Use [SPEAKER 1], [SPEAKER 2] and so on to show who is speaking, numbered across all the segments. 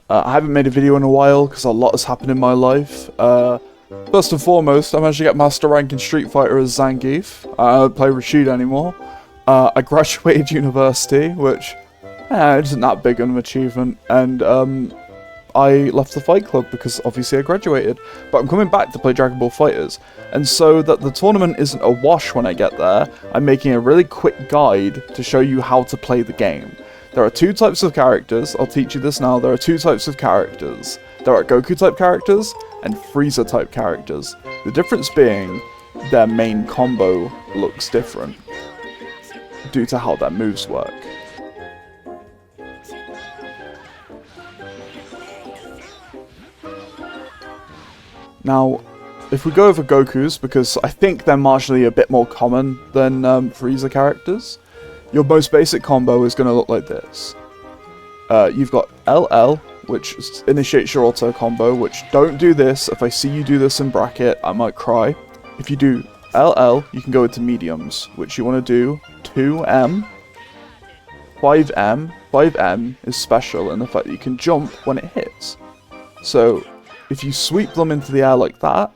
[SPEAKER 1] I haven't made a video in a while because a lot has happened in my life. First and foremost, I managed to get Master Rank in Street Fighter as Zangief. I don't play Rashid anymore. I graduated university, which isn't that big of an achievement, and I left the Fight Club because obviously I graduated. But I'm coming back to play Dragon Ball FighterZ, and so that the tournament isn't a wash when I get there, I'm making a really quick guide to show you how to play the game. There are two types of characters. I'll teach you this now. There are two types of characters. There are Goku type characters and Frieza type characters. The difference being their main combo looks different due to how their moves work. Now, if we go over Goku's, because I think they're marginally a bit more common than Frieza characters, your most basic combo is going to look like this. You've got LL, which initiates your auto combo, which don't do this. If I see you do this in bracket, I might cry. If you do LL, you can go into mediums, which you want to do 2M, 5M. 5M is special in the fact that you can jump when it hits. So, if you sweep them into the air like that,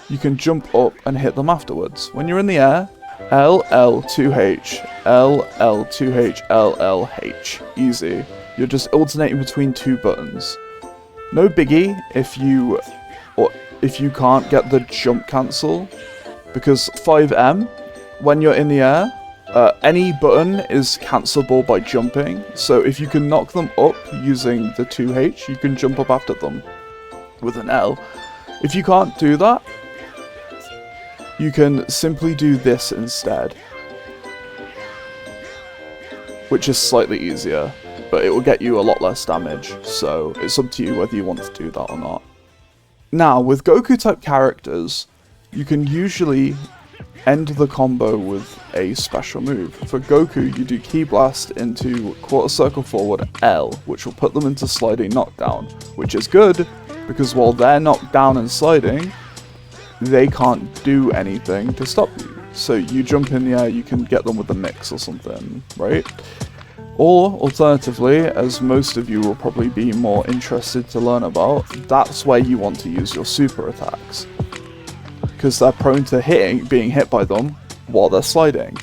[SPEAKER 1] you can jump up and hit them afterwards. When you're in the air, LL2H, LL2H, LLH. Easy. You're just alternating between two buttons. No biggie if you can't get the jump cancel, because 5M, when you're in the air, any button is cancelable by jumping. So if you can knock them up using the 2H, you can jump up after them with an L. If you can't do that, you can simply do this instead, which is slightly easier, but it will get you a lot less damage, so it's up to you whether you want to do that or not. Now, with Goku type characters, you can usually end the combo with a special move. For Goku, you do Ki Blast into quarter circle forward L, which will put them into sliding knockdown, which is good, because while they're knocked down and sliding, they can't do anything to stop you. So you jump in the air, you can get them with a mix or something, right? Or, alternatively, as most of you will probably be more interested to learn about, that's where you want to use your super attacks, because they're prone to being hit by them while they're sliding.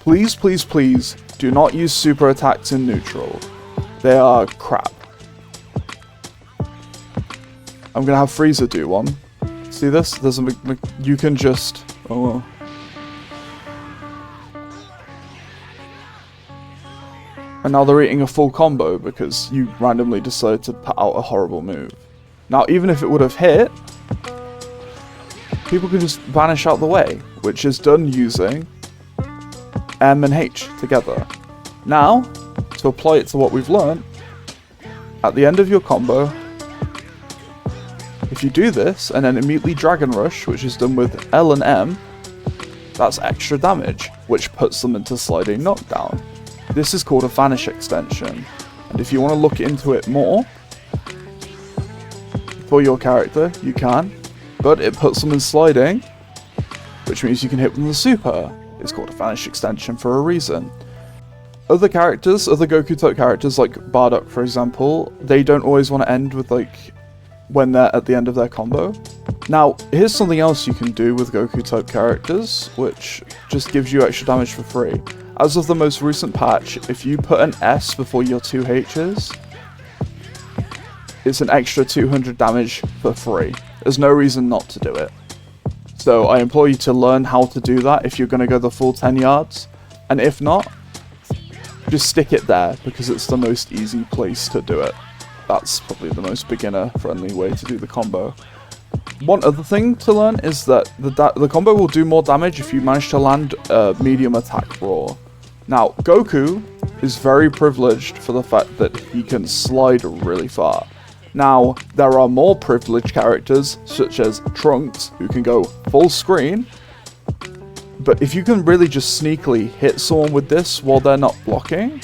[SPEAKER 1] Please, please, please, do not use super attacks in neutral. They are crap. I'm gonna have Frieza do one. See this? There's you can just... oh well. And now they're eating a full combo because you randomly decided to put out a horrible move. Now, even if it would have hit, people can just vanish out the way, which is done using M and H together. Now, to apply it to what we've learned, at the end of your combo, if you do this and then immediately Dragon Rush, which is done with L and M, that's extra damage, which puts them into sliding knockdown. This is called a Vanish extension, and if you want to look into it more for your character, you can, but it puts them in sliding, which means you can hit them with a super. It's called a Vanish extension for a reason. Other characters, other Goku type characters like Bardock for example, they don't always want to end with when they're at the end of their combo. Now, here's something else you can do with Goku type characters, which just gives you extra damage for free. As of the most recent patch, if you put an S before your 2 H's, it's an extra 200 damage for free. There's no reason not to do it. So I implore you to learn how to do that if you're going to go the full 10 yards, and if not, just stick it there because it's the most easy place to do it. That's probably the most beginner-friendly way to do the combo. One other thing to learn is that the combo will do more damage if you manage to land a medium attack raw. Now, Goku is very privileged for the fact that he can slide really far. Now, there are more privileged characters, such as Trunks, who can go full screen, but if you can really just sneakily hit someone with this while they're not blocking,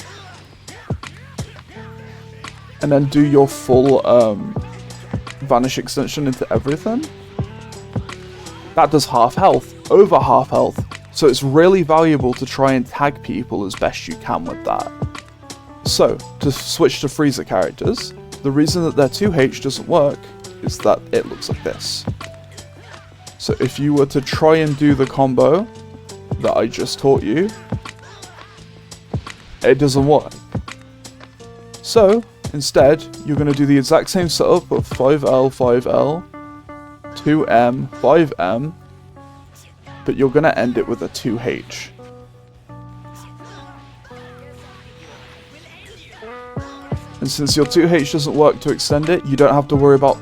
[SPEAKER 1] and then do your full Vanish extension into everything, that does half health, over half health. So it's really valuable to try and tag people as best you can with that. So, to switch to Frieza characters, the reason that their 2H doesn't work is that it looks like this. So if you were to try and do the combo that I just taught you, it doesn't work. So, instead, you're going to do the exact same setup of 5L, 5L, 2M, 5M, but you're going to end it with a 2H. And since your 2H doesn't work to extend it, you don't have to worry about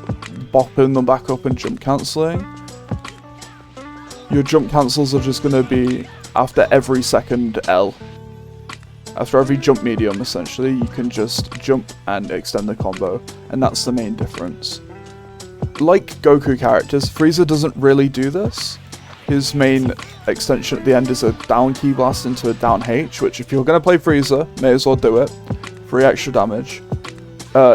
[SPEAKER 1] bopping them back up and jump cancelling. Your jump cancels are just going to be after every second L. After every jump medium, essentially, you can just jump and extend the combo, and that's the main difference. Like Goku characters, Frieza doesn't really do this. His main extension at the end is a down key blast into a down H, which if you're going to play Frieza, may as well do it. 3 extra damage.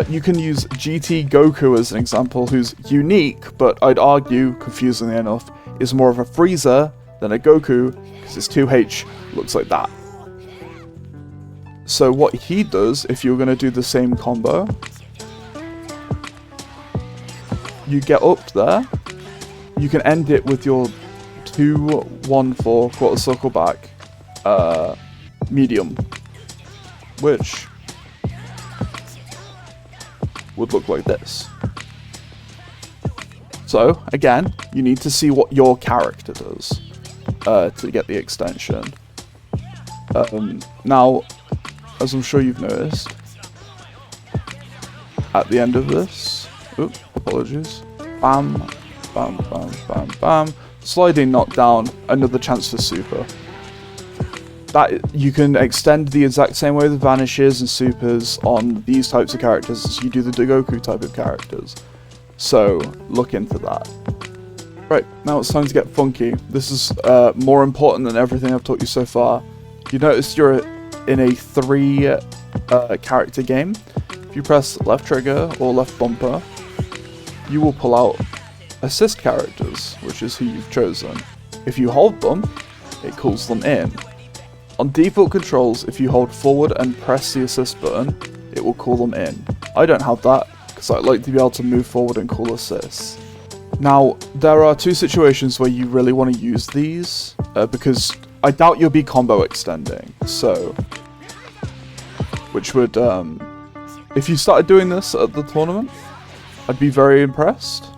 [SPEAKER 1] You can use GT Goku as an example, who's unique, but I'd argue, confusingly enough, is more of a Frieza than a Goku, because his 2H looks like that. So what he does, if you're going to do the same combo, you get up there, you can end it with your 2-1-4 quarter circle back medium, which would look like this. So, again, you need to see what your character does to get the extension. Now, as I'm sure you've noticed, at the end of this, oops, apologies, bam, bam, bam, bam, bam, sliding knockdown, another chance for super. That you can extend the exact same way with vanishes and supers on these types of characters as you do the Goku type of characters. So, look into that. Right, now it's time to get funky. This is more important than everything I've taught you so far. You notice you're in a 3 character game. If you press left trigger or left bumper, you will pull out assist characters, which is who you've chosen. If you hold them, it calls them in. On default controls, if you hold forward and press the assist button, it will call them in. I don't have that, because I like to be able to move forward and call assists. Now, there are 2 situations where you really want to use these, because I doubt you'll be combo extending, so... Which would, if you started doing this at the tournament, I'd be very impressed.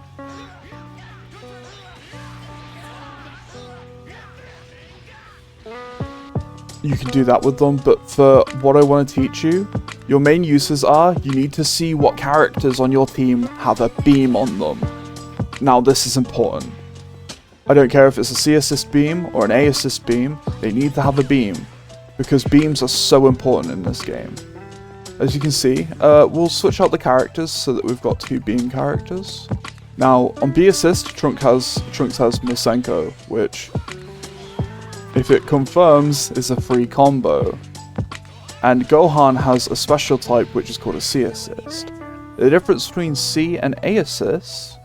[SPEAKER 1] You can do that with them, but for what I want to teach you, your main uses are, you need to see what characters on your team have a beam on them. Now this is important. I don't care if it's a C assist beam or an A assist beam, they need to have a beam, because beams are so important in this game. As you can see, we'll switch out the characters so that we've got 2 beam characters. Now, on B assist, Trunks has Masenko, which, if it confirms, is a free combo. And Gohan has a special type which is called a C assist. The difference between C and A assists,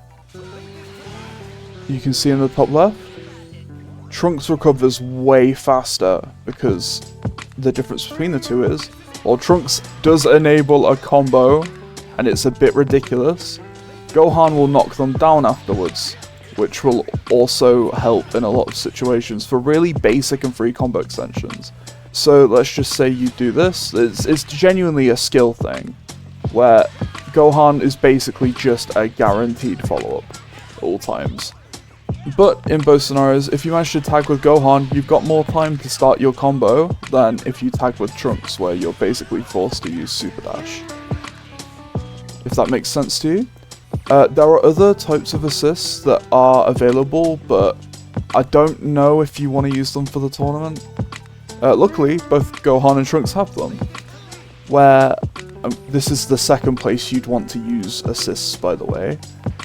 [SPEAKER 1] you can see in the top left, Trunks recovers way faster, because the difference between the two is, while Trunks does enable a combo, and it's a bit ridiculous, Gohan will knock them down afterwards, which will also help in a lot of situations for really basic and free combo extensions. So let's just say you do this, it's genuinely a skill thing, where Gohan is basically just a guaranteed follow-up at all times. But in both scenarios, if you manage to tag with Gohan, you've got more time to start your combo than if you tag with Trunks, where you're basically forced to use Super Dash. If that makes sense to you. There are other types of assists that are available, but I don't know if you want to use them for the tournament. Luckily, both Gohan and Trunks have them, where this is the second place you'd want to use assists, by the way.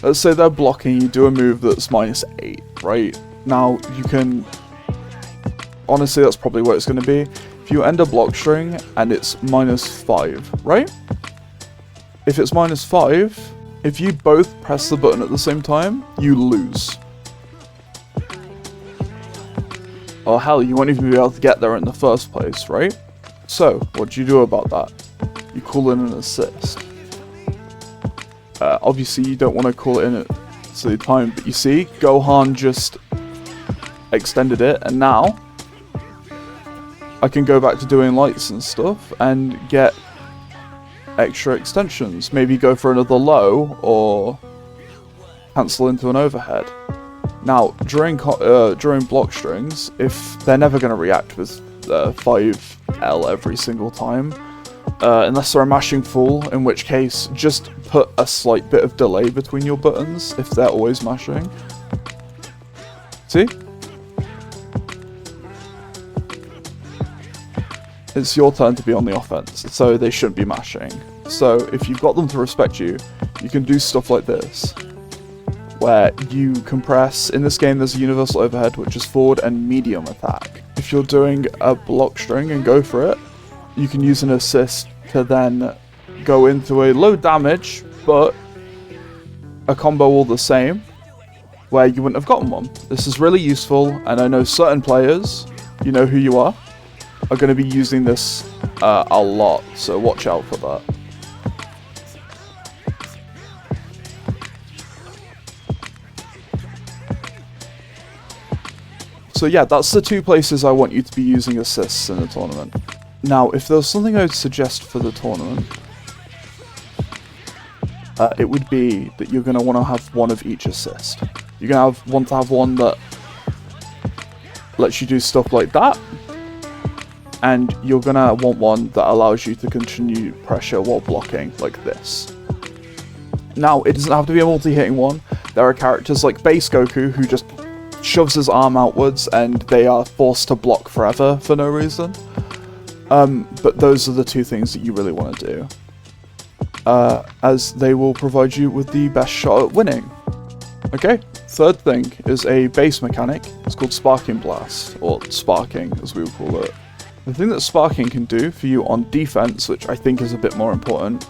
[SPEAKER 1] Let's say they're blocking, you do a move that's -8, right? Now, you can... Honestly, that's probably where it's going to be. If you end a block string and it's -5, right? If it's -5, if you both press the button at the same time, you lose. Or hell, you won't even be able to get there in the first place, right? So, what do you do about that? You call in an assist. Obviously, you don't want to call it in at the time, but you see, Gohan just extended it, and now I can go back to doing lights and stuff and get extra extensions. Maybe go for another low or cancel into an overhead. Now, during block strings, if they're never going to react with 5L every single time, unless they're a mashing full, in which case just put a slight bit of delay between your buttons if they're always mashing. See? It's your turn to be on the offense, so they shouldn't be mashing. So if you've got them to respect you, you can do stuff like this, where you compress. In this game there's a universal overhead, which is forward and medium attack. If you're doing a block string and go for it, you can use an assist to then go into a low damage, but a combo all the same, where you wouldn't have gotten one. This is really useful, and I know certain players, you know who you are going to be using this a lot, so watch out for that. So yeah, that's the two places I want you to be using assists in the tournament. Now, if there's something I would suggest for the tournament, it would be that you're going to want to have one of each assist. You're going to want to have one that lets you do stuff like that, and you're going to want one that allows you to continue pressure while blocking, like this. Now, it doesn't have to be a multi-hitting one. There are characters like Base Goku who just shoves his arm outwards and they are forced to block forever for no reason. But those are the two things that you really want to do, as they will provide you with the best shot at winning. Okay, third thing is a base mechanic. It's called Sparking Blast, or Sparking as we would call it. The thing that Sparking can do for you on defense, which I think is a bit more important,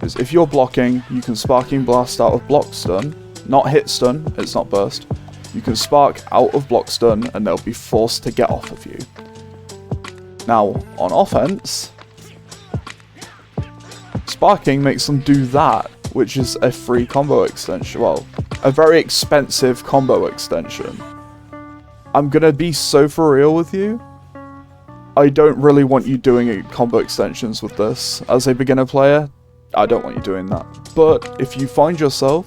[SPEAKER 1] is if you're blocking, you can Sparking Blast out of block stun, not hit stun, it's not burst. You can spark out of block stun and they'll be forced to get off of you. Now, on offense, Sparking makes them do that, which is a free combo extension. Well, a very expensive combo extension. I'm gonna be so for real with you. I don't really want you doing combo extensions with this. As a beginner player, I don't want you doing that. But if you find yourself,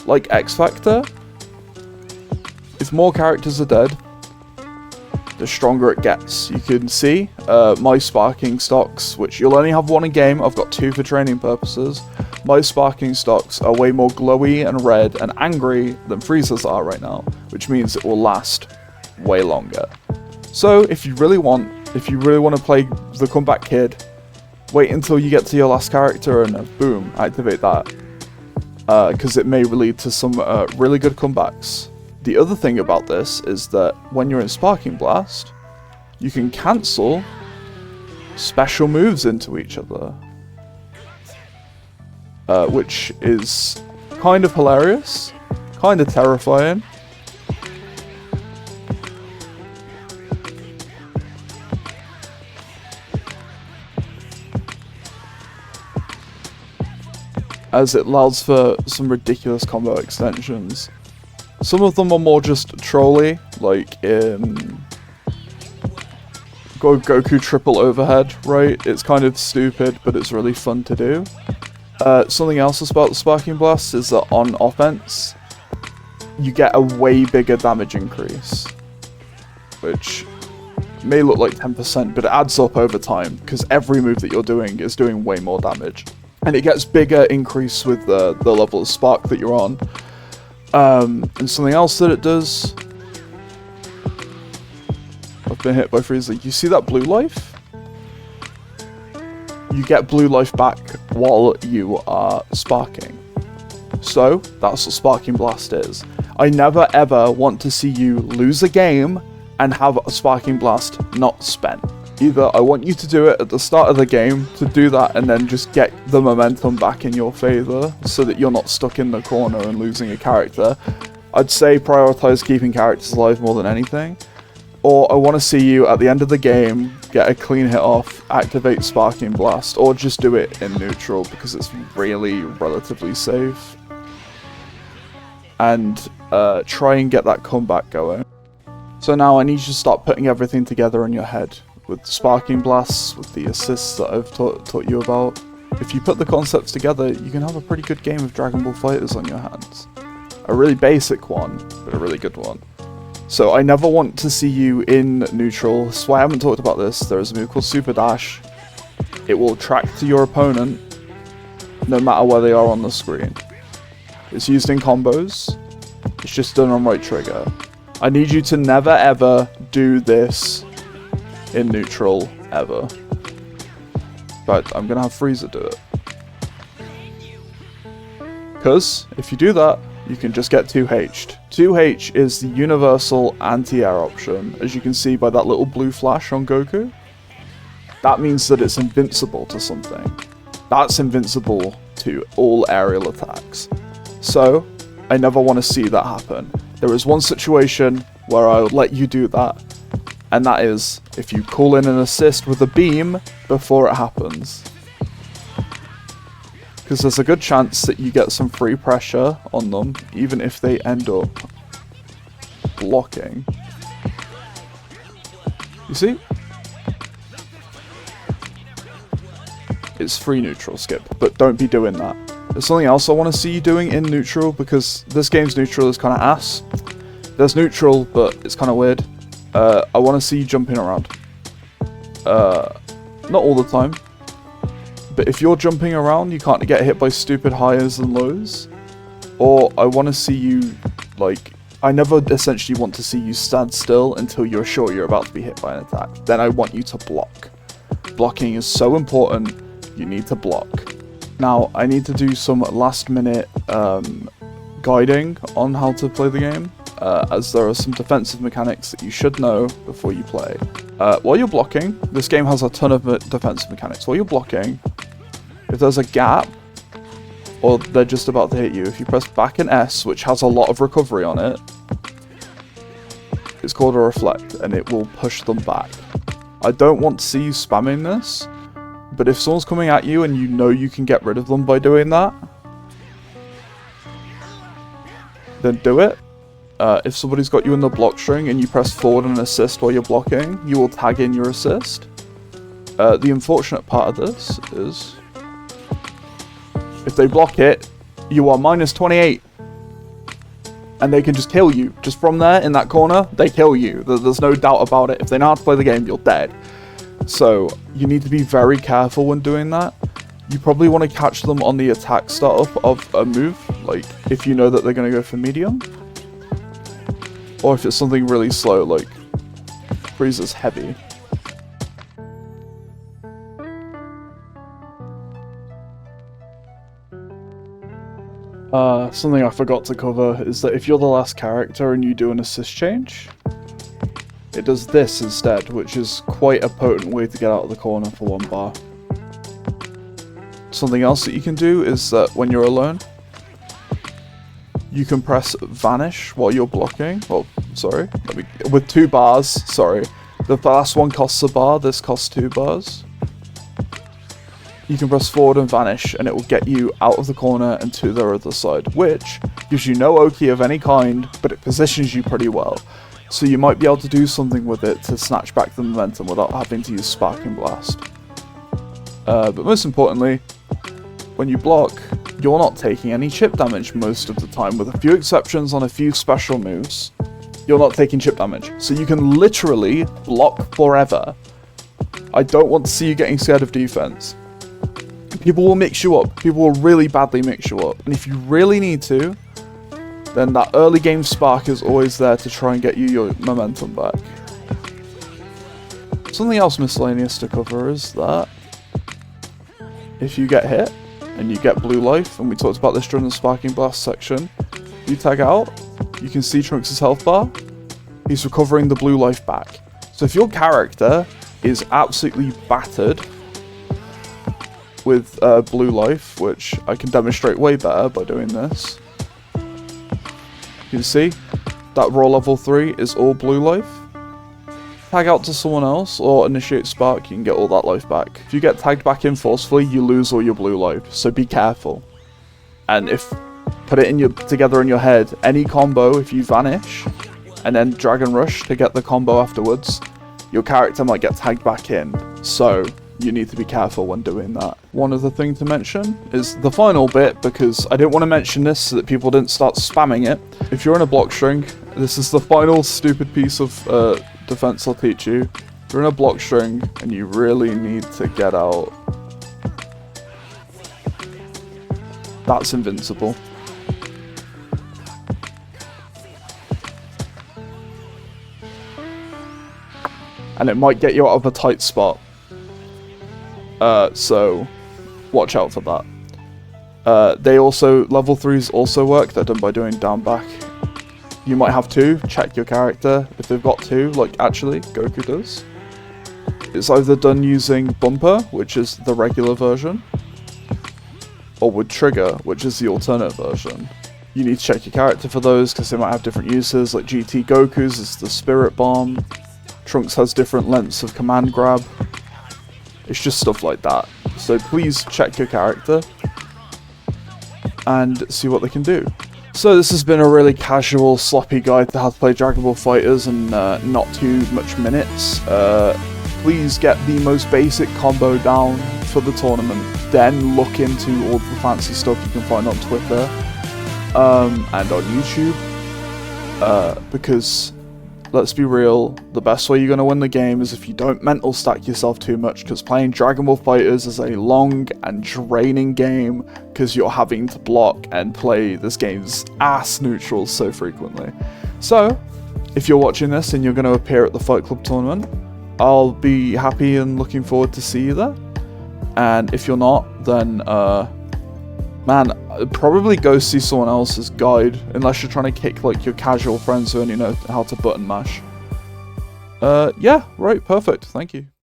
[SPEAKER 1] like X Factor, if more characters are dead, the stronger it gets. You can see my Sparking stocks, which you'll only have one a game. I've got two for training purposes. My Sparking stocks are way more glowy and red and angry than Frieza's are right now, which means it will last way longer. So if you really want to play the comeback kid, wait until you get to your last character and boom, activate that, because it may lead to some really good comebacks. The other thing about this is that when you're in Sparking Blast, you can cancel special moves into each other, which is kind of hilarious, kind of terrifying. As it allows for some ridiculous combo extensions. Some of them are more just trolly, like in Goku triple overhead, right? It's kind of stupid, but it's really fun to do. Something else about the Sparking Blast is that on offense, you get a way bigger damage increase, which may look like 10%, but it adds up over time, because every move that you're doing is doing way more damage. And it gets bigger increase with the level of spark that you're on. And something else that it does... I've been hit by Frieza. You see that blue life? You get blue life back while you are sparking. So, that's what Sparking Blast is. I never ever want to see you lose a game and have a Sparking Blast not spent. Either I want you to do it at the start of the game to do that and then just get the momentum back in your favor so that you're not stuck in the corner and losing a character. I'd say prioritize keeping characters alive more than anything. Or I want to see you at the end of the game get a clean hit off, activate Sparking Blast, or just do it in neutral because it's really relatively safe. And try and get that comeback going. So now I need you to start putting everything together in your head with Sparking Blasts, with the assists that I've taught you about. If you put the concepts together, you can have a pretty good game of Dragon Ball FighterZ on your hands. A really basic one, but a really good one. So I never want to see you in neutral. That's why I haven't talked about this. There is a move called Super Dash. It will track to your opponent no matter where they are on the screen. It's used in combos. It's just done on right trigger. I need you to never ever do this in neutral ever. But I'm gonna have Frieza do it. Because if you do that, you can just get 2H'd. 2H is the universal anti-air option, as you can see by that little blue flash on Goku. That means that it's invincible to something. That's invincible to all aerial attacks. So, I never want to see that happen. There is one situation where I'll let you do that, and that is if you call in an assist with a beam before it happens. Because there's a good chance that you get some free pressure on them, even if they end up blocking. You see? It's free neutral skip, but don't be doing that. There's something else I want to see you doing in neutral, because this game's neutral is kind of ass. There's neutral, but it's kind of weird. I want to see you jumping around. Not all the time. But if you're jumping around, you can't get hit by stupid highs and lows. Or I want to see you, like, I never essentially want to see you stand still until you're sure you're about to be hit by an attack. Then I want you to block. Blocking is so important, you need to block. Now, I need to do some last minute guiding on how to play the game, as there are some defensive mechanics that you should know before you play. While you're blocking, this game has a ton of defensive mechanics. While you're blocking, if there's a gap, or they're just about to hit you, if you press back and S, which has a lot of recovery on it, it's called a reflect, and it will push them back. I don't want to see you spamming this, but if someone's coming at you and you know you can get rid of them by doing that, then do it. If somebody's got you in the block string and you press forward and assist while you're blocking, you will tag in your assist. The unfortunate part of this is, if they block it, you are minus 28. And they can just kill you. Just from there, in that corner, they kill you. There's no doubt about it. If they know how to play the game, you're dead. So, you need to be very careful when doing that. You probably want to catch them on the attack startup of a move, like if you know that they're going to go for medium. Or if it's something really slow, like Frieza's heavy. Something I forgot to cover is that if you're the last character and you do an assist change, it does this instead, which is quite a potent way to get out of the corner for 1 bar. Something else that you can do is that when you're alone, you can press vanish while you're blocking. Well, sorry, with 2 bars, sorry. The last one costs a bar, this costs 2 bars. You can press forward and vanish, and it will get you out of the corner and to the other side, which gives you no Oki of any kind, but it positions you pretty well. So you might be able to do something with it to snatch back the momentum without having to use Sparking Blast. But most importantly, when you block, you're not taking any chip damage most of the time, with a few exceptions on a few special moves. You're not taking chip damage, so you can literally block forever. I don't want to see you getting scared of defense. People will mix you up. People will really badly mix you up. And if you really need to, then that early game spark is always there to try and get you your momentum back. Something else miscellaneous to cover is that if you get hit and you get blue life, and we talked about this during the Sparking Blast section, you tag out, you can see Trunks' health bar. He's recovering the blue life back. So if your character is absolutely battered with blue life, which I can demonstrate way better by doing this. You can see that raw level 3 is all blue life. tag out to someone else or initiate spark, you can get all that life back. If you get tagged back in forcefully, you lose all your blue life, so be careful. And put it together in your head, any combo, if you vanish and then Dragon Rush to get the combo afterwards, your character might get tagged back in, so you need to be careful when doing that. One other thing to mention is the final bit, because I didn't want to mention this so that people didn't start spamming it. If you're in a block string, this is the final stupid piece of defense I'll teach you. If you're in a block string and you really need to get out, that's invincible. And it might get you out of a tight spot. So watch out for that. They also, level 3s also work. They're done by doing down back. You might have 2, check your character if they've got 2, like actually Goku does. It's either done using bumper, which is the regular version, or with trigger, which is the alternate version. You need to check your character for those because they might have different uses, like GT Goku's is the Spirit Bomb, Trunks has different lengths of command grab. It's just stuff like that. So please check your character and see what they can do. So this has been a really casual, sloppy guide to how to play Dragon Ball FighterZ and not too much minutes. Please get the most basic combo down for the tournament, then look into all the fancy stuff you can find on Twitter and on YouTube. Because, let's be real, the best way you're going to win the game is if you don't mental stack yourself too much, because playing Dragon Ball FighterZ is a long and draining game because you're having to block and play this game's ass neutrals so frequently. So, if you're watching this and you're going to appear at the Fight Club tournament, I'll be happy and looking forward to see you there. And if you're not, then, man, probably go see someone else's guide, unless you're trying to kick like your casual friends who only know how to button mash. Yeah, right, perfect, thank you.